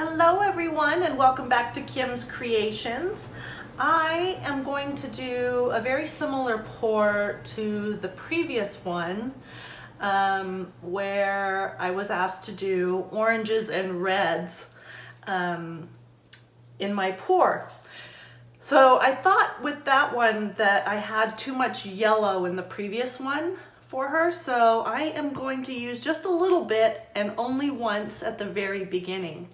Hello everyone and welcome back to Kim's Creations. I am going to do a very similar pour to the previous one where I was asked to do oranges and reds in my pour. So I thought with that one that I had too much yellow in the previous one for her, so I am going to use just a little bit and only once at the very beginning.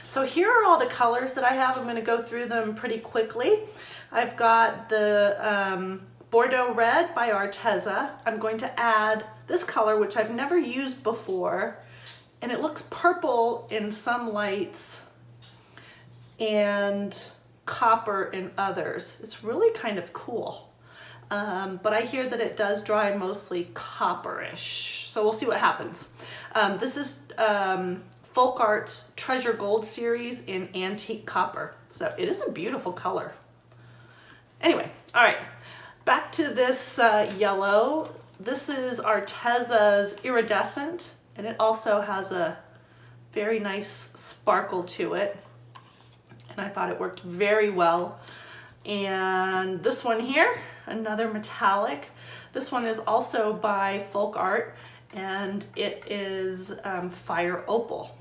So here are all the colors that I have. I'm going to go through them pretty quickly. I've got the Bordeaux Red by Arteza. I'm going to add this color, which I've never used before, and it looks purple in some lights and copper in others. It's really kind of cool. But I hear that it does dry mostly copperish. So we'll see what happens. This is Folk Art's Treasure Gold series in antique copper. So it is a beautiful color. Anyway, all right, back to this yellow. This is Arteza's Iridescent, and it also has a very nice sparkle to it. And I thought it worked very well. And this one here, another metallic. This one is also by Folk Art, and it is Fire Opal.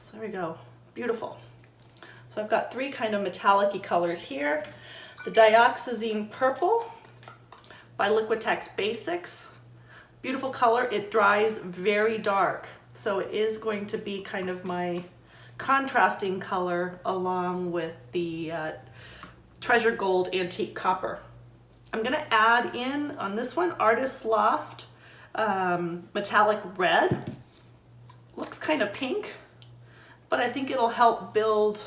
So there we go, beautiful. So I've got three kind of metallic-y colors here. The Dioxazine Purple by Liquitex Basics. Beautiful color, it dries very dark. So it is going to be kind of my contrasting color along with the Treasure Gold Antique Copper. I'm gonna add in on this one, Artist Loft Metallic Red. Looks kind of pink, but I think it'll help build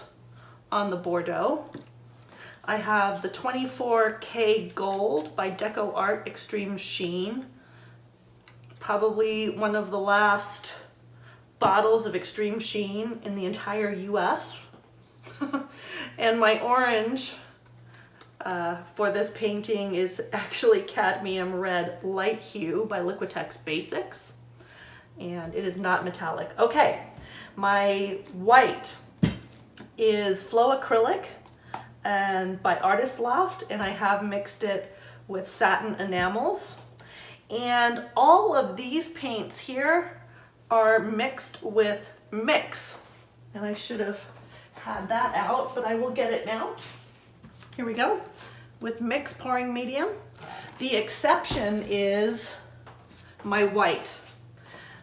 on the Bordeaux. I have the 24K Gold by Deco Art Extreme Sheen. Probably one of the last bottles of Extreme Sheen in the entire US. And my orange for this painting is actually Cadmium Red Light Hue by Liquitex Basics. And it is not metallic. Okay, my white is Flow Acrylic and by Artist Loft, and I have mixed it with satin enamels. And all of these paints here are mixed with Mix. And I should have had that out, but I will get it now. Here we go, with Mix pouring medium. The exception is my white.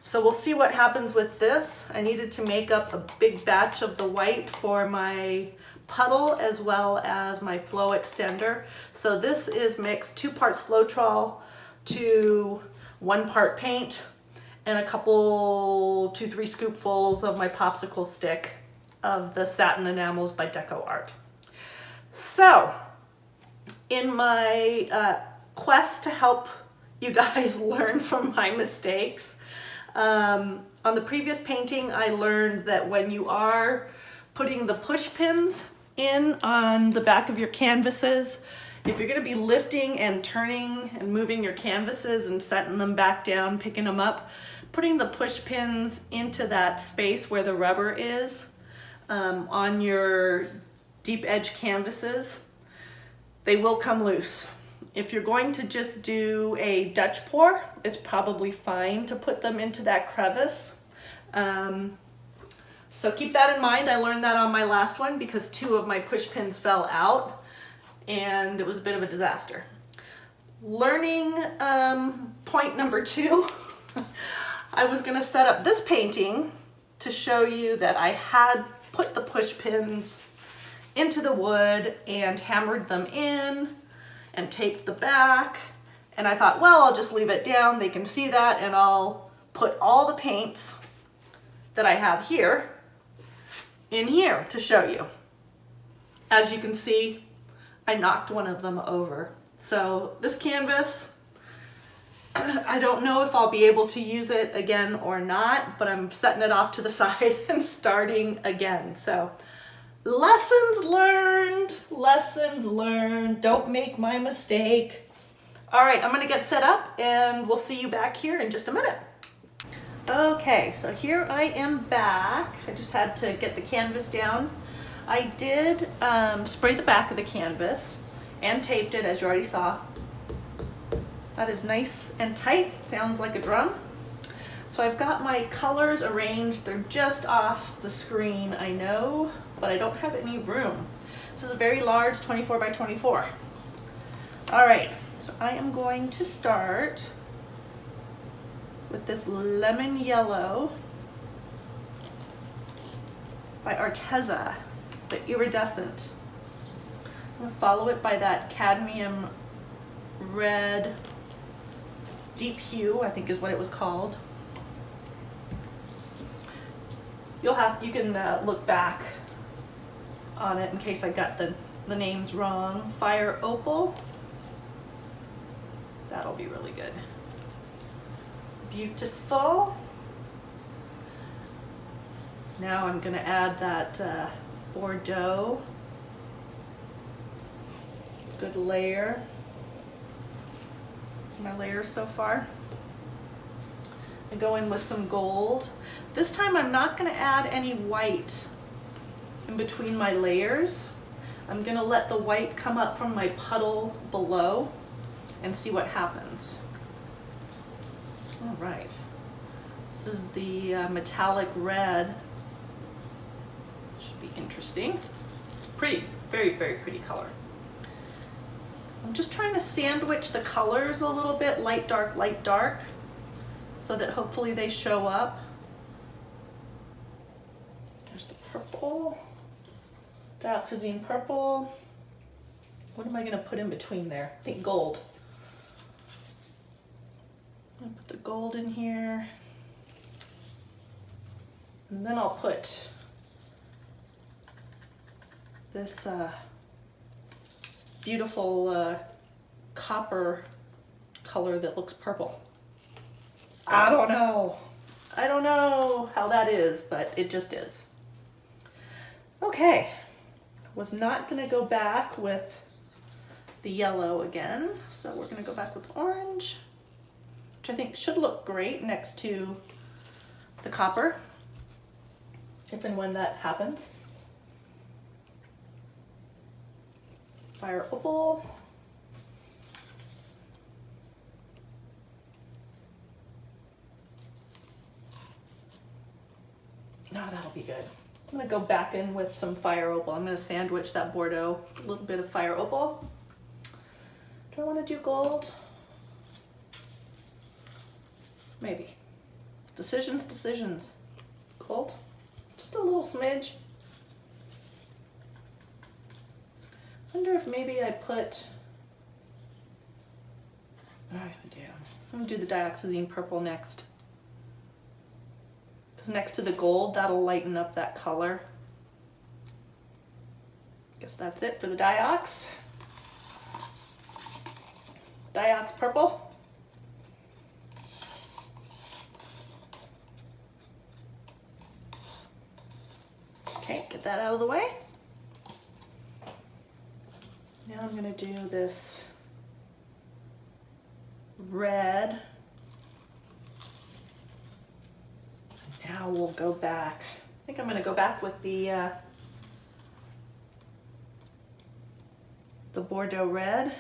So we'll see what happens with this. I needed to make up a big batch of the white for my puddle as well as my flow extender. So this is mixed 2 parts floetrol to 1 part paint and a couple, 2-3 scoopfuls of my popsicle stick of the satin enamels by Deco Art. So in my quest to help you guys learn from my mistakes, on the previous painting I learned that when you are putting the push pins in on the back of your canvases, if you're going to be lifting and turning and moving your canvases and setting them back down, picking them up, putting the push pins into that space where the rubber is on your deep edge canvases, they will come loose. If you're going to just do a Dutch pour, it's probably fine to put them into that crevice. So keep that in mind. I learned that on my last one because 2 of my push pins fell out and it was a bit of a disaster. Learning point number 2, I was gonna set up this painting to show you that I had put the push pins into the wood and hammered them in and taped the back, and I thought, well, I'll just leave it down, they can see that, and I'll put all the paints that I have here in here to show you. As you can see, I knocked one of them over. So this canvas, I don't know if I'll be able to use it again or not, but I'm setting it off to the side and starting again. So lessons learned, don't make my mistake. All right, I'm gonna get set up and we'll see you back here in just a minute. Okay, so here I am back. I just had to get the canvas down. I did spray the back of the canvas and taped it, as you already saw. That is nice and tight, sounds like a drum. So I've got my colors arranged. They're just off the screen, I know, but I don't have any room. This is a very large 24 by 24. All right, so I am going to start with this lemon yellow by Arteza, the iridescent. I'm gonna follow it by that cadmium red, deep hue, I think is what it was called. You can look back on it in case I got the names wrong. Fire Opal, that'll be really good. Beautiful. Now I'm gonna add that Bordeaux. Good layer. That's my layers so far. I go in with some gold. This time I'm not gonna add any white in between my layers. I'm gonna let the white come up from my puddle below and see what happens. All right, this is the metallic red. Should be interesting. Pretty, very, very pretty color. I'm just trying to sandwich the colors a little bit, light, dark, so that hopefully they show up. There's the purple, dioxazine purple. What am I gonna put in between there? I think gold. I'm gonna put the gold in here. And then I'll put this beautiful copper color that looks purple. I don't know how that is, but it just is. Okay, was not gonna go back with the yellow again, so we're gonna go back with orange, which I think should look great next to the copper, if and when that happens. Fire Opal. No, that'll be good. I'm gonna go back in with some Fire Opal. I'm gonna sandwich that Bordeaux, a little bit of Fire Opal. Do I wanna do gold? Maybe. Decisions. Gold, just a little smidge. Wonder if maybe I put, I'm gonna do the dioxazine purple next. Because next to the gold, that'll lighten up that color. Guess that's it for the diox. Diox purple. Okay, get that out of the way. Now I'm gonna do this red. Now we'll go back. I think I'm gonna go back with the Bordeaux red.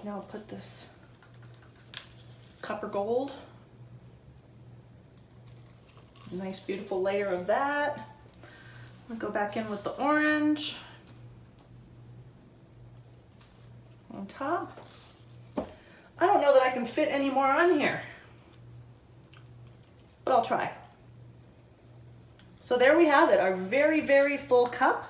Now I'll put this copper gold. Nice beautiful layer of that. I'm gonna go back in with the orange on top. I don't know that I can fit any more on here, but I'll try. So there we have it, our very, very full cup.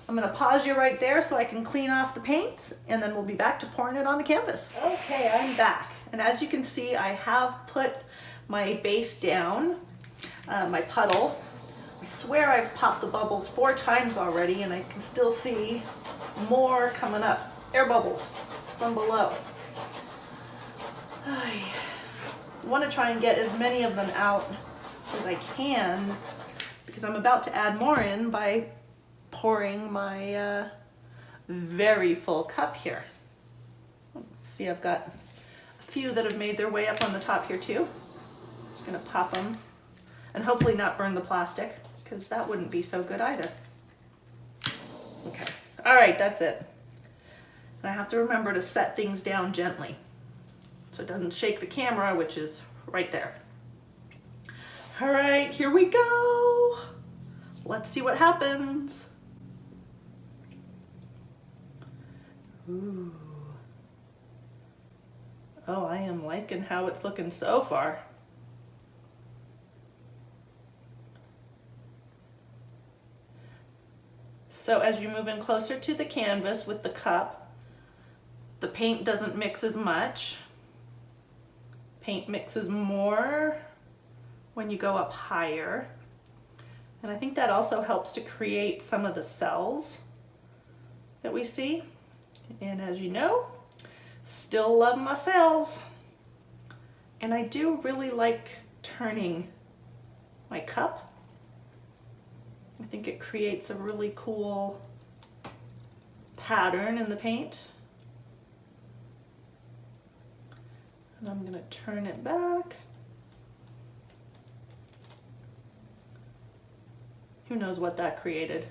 I'm gonna pause you right there so I can clean off the paints, and then we'll be back to pouring it on the canvas. Okay, I'm back. And as you can see, I have put my base down, my puddle. I swear I've popped the bubbles 4 times already, and I can still see more coming up. Air bubbles from below. I want to try and get as many of them out as I can, because I'm about to add more in by pouring my very full cup here. Let's see, I've got a few that have made their way up on the top here too. Just gonna pop them and hopefully not burn the plastic, because that wouldn't be so good either. Okay, all right, that's it. And I have to remember to set things down gently so it doesn't shake the camera, which is right there. All right, here we go. Let's see what happens. Ooh. Oh, I am liking how it's looking so far. So as you move in closer to the canvas with the cup, the paint doesn't mix as much. Paint mixes more when you go up higher. And I think that also helps to create some of the cells that we see. And as you know, still love my cells. And I do really like turning my cup. I think it creates a really cool pattern in the paint. And I'm going to turn it back. Who knows what that created?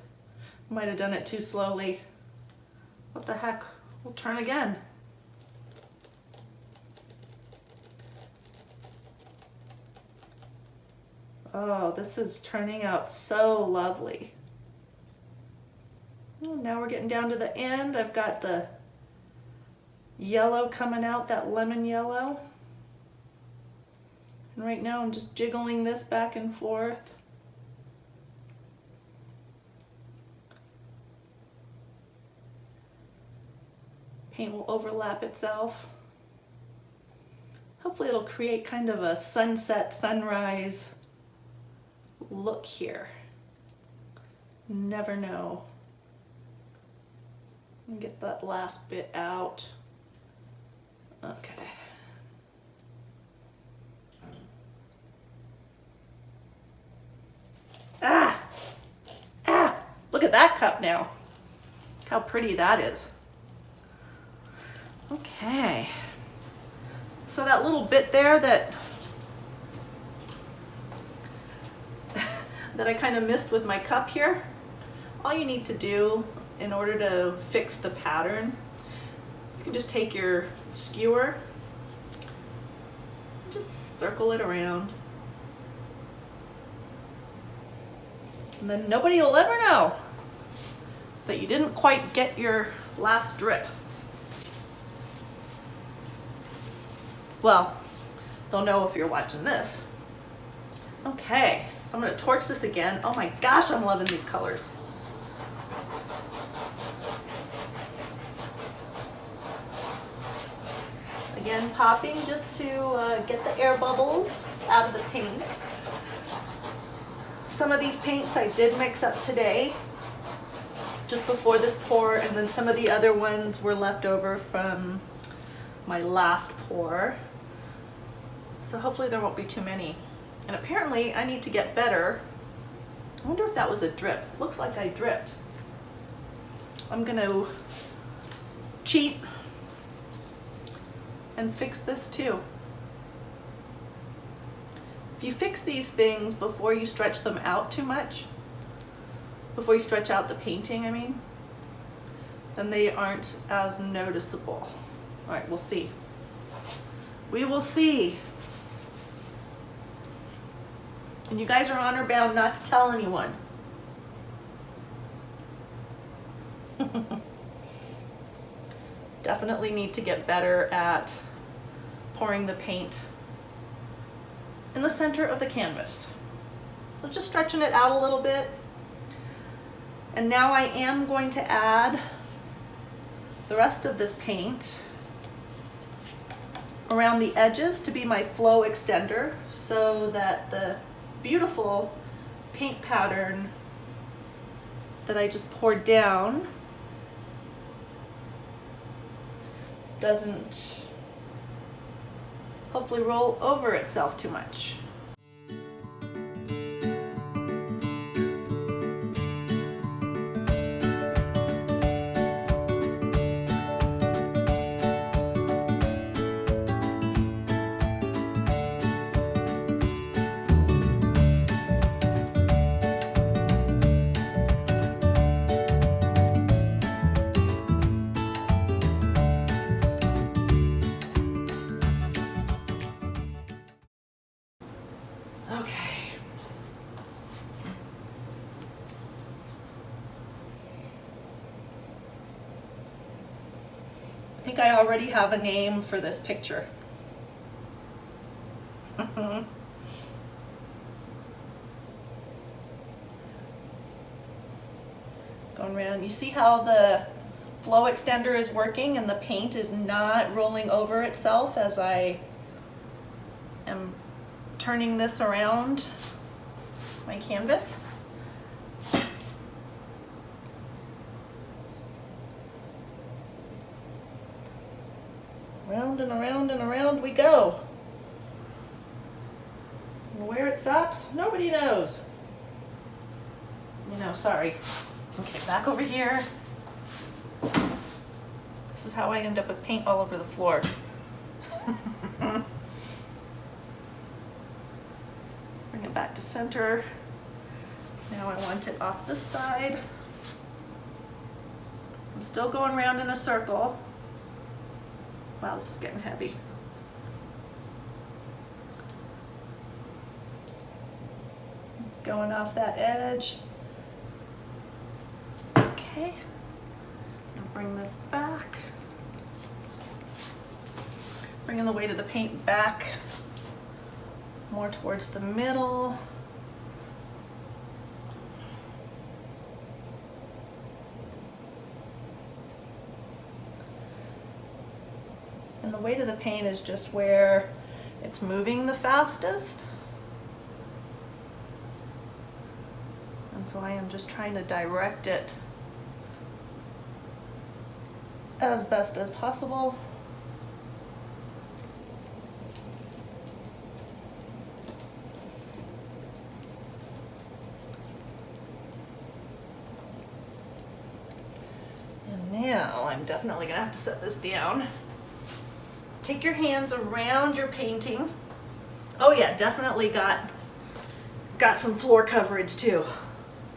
Might have done it too slowly. What the heck? We'll turn again. Oh, this is turning out so lovely. Oh, now we're getting down to the end. I've got the yellow coming out, that lemon yellow. And right now I'm just jiggling this back and forth. Paint will overlap itself. Hopefully it'll create kind of a sunset, sunrise look here. Never know. Let me get that last bit out. Okay. Look at that cup now. Look how pretty that is. Okay. So that little bit there that I kind of missed with my cup here, all you need to do in order to fix the pattern, you can just take your skewer, just circle it around, and then nobody will ever know that you didn't quite get your last drip. Well, they'll know if you're watching this. Okay, so I'm gonna torch this again. Oh my gosh, I'm loving these colors. Again, popping just to get the air bubbles out of the paint. Some of these paints I did mix up today, just before this pour, and then some of the other ones were left over from my last pour. So hopefully there won't be too many. And apparently I need to get better. I wonder if that was a drip. Looks like I dripped. I'm gonna cheat and fix this too. If you fix these things before you stretch them out too much, before you stretch out the painting, I mean, then they aren't as noticeable. All right, we'll see. We will see. And you guys are honor bound not to tell anyone. Definitely need to get better at pouring the paint in the center of the canvas. So just stretching it out a little bit. And now I am going to add the rest of this paint around the edges to be my flow extender, so that the beautiful paint pattern that I just poured down doesn't hopefully roll over itself too much. think I already have a name for this picture. Going around, you see how the flow extender is working and the paint is not rolling over itself as I am turning this around my canvas. Round and around and around we go. And where it stops, nobody knows. Sorry. Okay, back over here. This is how I end up with paint all over the floor. Bring it back to center. Now I want it off this side. I'm still going around in a circle. Wow, this is getting heavy. Going off that edge. Okay. I'll bring this back. Bringing the weight of the paint back more towards the middle. And the weight of the paint is just where it's moving the fastest. And so I am just trying to direct it as best as possible. And now I'm definitely gonna have to set this down. Take your hands around your painting. Oh yeah, definitely got some floor coverage too.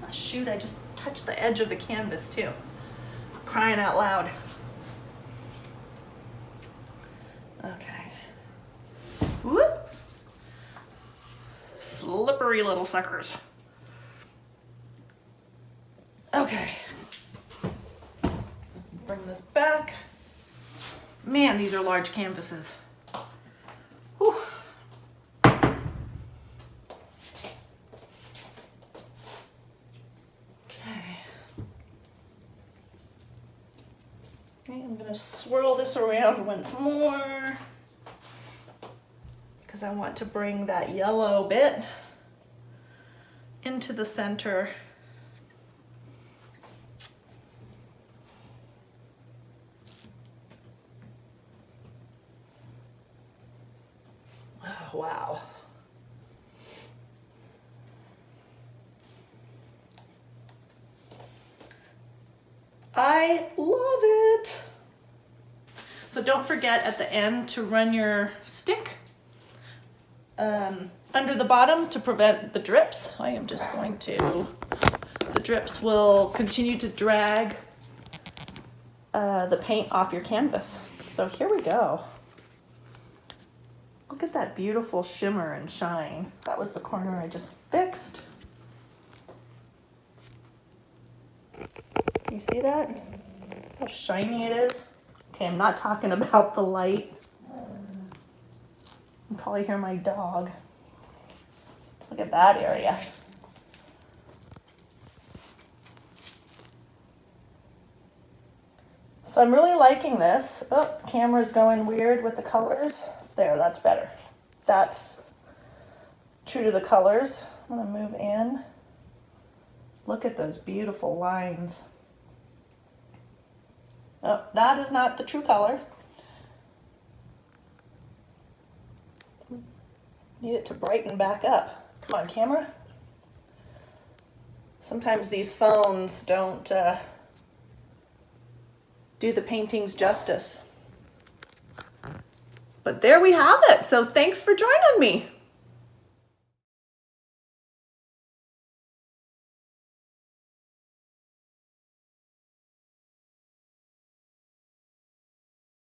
Oh, shoot, I just touched the edge of the canvas too. Crying out loud. Okay. Whoop. Slippery little suckers. Okay. Bring this back. Man, these are large canvases. Whew. Okay, I'm gonna swirl this around once more because I want to bring that yellow bit into the center. Oh, wow. I love it. So don't forget at the end to run your stick under the bottom to prevent the drips. I am just going to, the drips will continue to drag the paint off your canvas. So here we go. Look at that beautiful shimmer and shine. That was the corner I just fixed. You see that? How shiny it is? Okay, I'm not talking about the light. You can probably hear my dog. Look at that area. So I'm really liking this. Oh, the camera's going weird with the colors. There, that's better. That's true to the colors. I'm gonna move in. Look at those beautiful lines. Oh, that is not the true color. Need it to brighten back up. Come on, camera. Sometimes these phones don't do the paintings justice. But there we have it. So thanks for joining me.